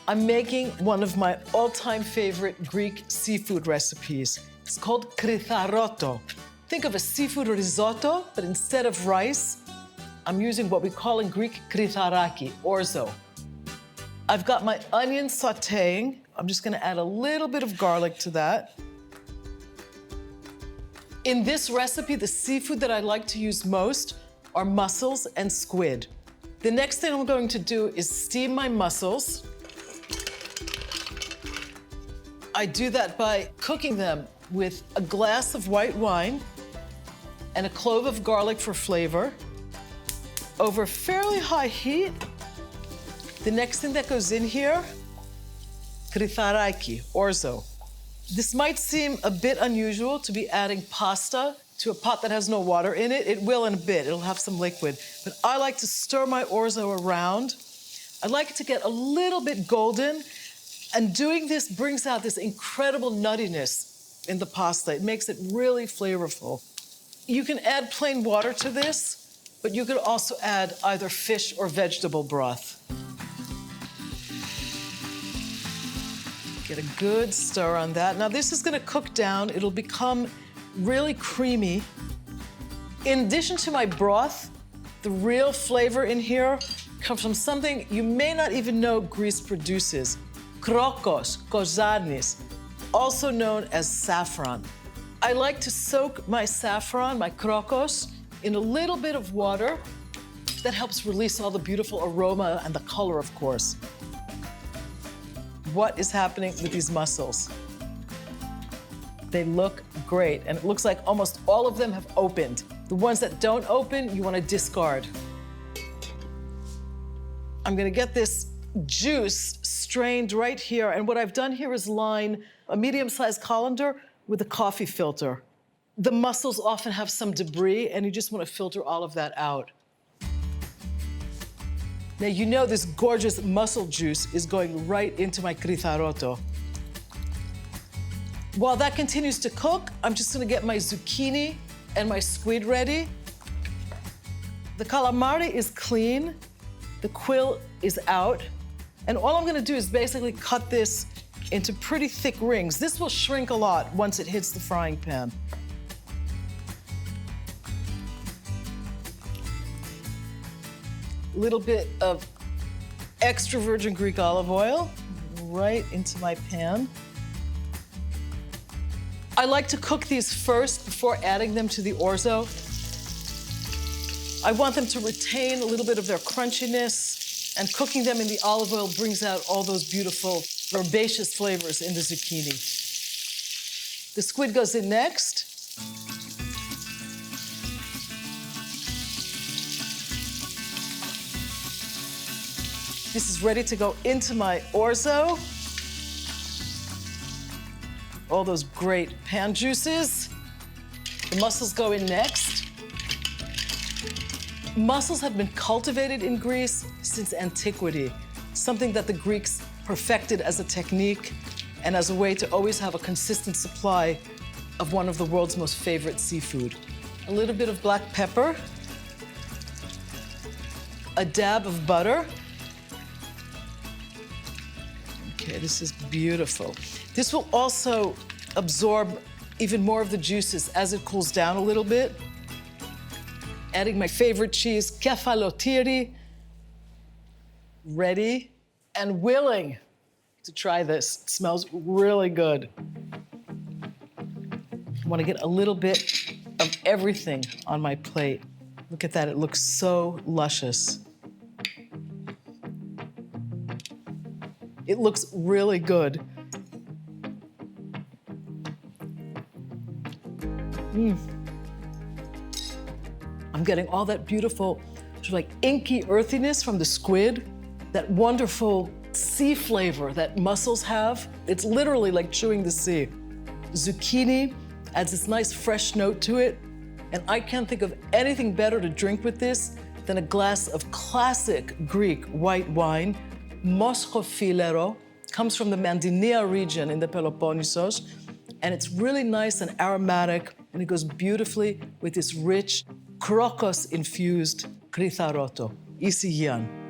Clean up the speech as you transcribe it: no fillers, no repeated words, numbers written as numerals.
I'm making one of my all-time favorite Greek seafood recipes. It's called Kritharoto. Think of a seafood risotto, but instead of rice, I'm using what we call in Greek kritharaki, orzo. I've got my onion sautéing. I'm just gonna add a little bit of garlic to that. In this recipe, the seafood that I like to use most are mussels and squid. The next thing I'm going to do is steam my mussels. I do that by cooking them with a glass of white wine and a clove of garlic for flavor over fairly high heat. The next thing that goes in here, kritharaki, orzo. This might seem a bit unusual to be adding pasta to a pot that has no water in it. It will in a bit, it'll have some liquid. But I like to stir my orzo around. I like it to get a little bit golden, and doing this brings out this incredible nuttiness in the pasta. It makes it really flavorful. You can add plain water to this, but you could also add either fish or vegetable broth. Get a good stir on that. Now this is gonna cook down. It'll become really creamy. In addition to my broth, the real flavor in here comes from something you may not even know Greece produces. Krokos, kozarnis, also known as saffron. I like to soak my saffron, my krokos, in a little bit of water. That helps release all the beautiful aroma and the color, of course. What is happening with these mussels? They look great, and it looks like almost all of them have opened. The ones that don't open, you want to discard. I'm gonna get this juice strained right here, and what I've done here is line a medium-sized colander with a coffee filter. The mussels often have some debris, and you just want to filter all of that out. Now, you know this gorgeous mussel juice is going right into my kritharoto. While that continues to cook, I'm just gonna get my zucchini and my squid ready. The calamari is clean, the quill is out, and all I'm gonna do is basically cut this into pretty thick rings. This will shrink a lot once it hits the frying pan. A little bit of extra virgin Greek olive oil right into my pan. I like to cook these first before adding them to the orzo. I want them to retain a little bit of their crunchiness, and cooking them in the olive oil brings out all those beautiful herbaceous flavors in the zucchini. The squid goes in next. This is ready to go into my orzo. All those great pan juices. The mussels go in next. Mussels have been cultivated in Greece since antiquity, something that the Greeks perfected as a technique and as a way to always have a consistent supply of one of the world's most favorite seafood. A little bit of black pepper, a dab of butter. Okay, this is beautiful. This will also absorb even more of the juices as it cools down a little bit. Adding my favorite cheese, kefalotyri. Ready and willing to try this. It smells really good. I want to get a little bit of everything on my plate. Look at that, it looks so luscious. It looks really good. I'm getting all that beautiful, sort of like inky earthiness from the squid, that wonderful sea flavor that mussels have. It's literally like chewing the sea. Zucchini adds this nice fresh note to it, and I can't think of anything better to drink with this than a glass of classic Greek white wine. Pilaf comes from the Mandinia region in the Peloponnesos, and it's really nice and aromatic, and it goes beautifully with this rich, krokos-infused Kritharoto. Isi Gian.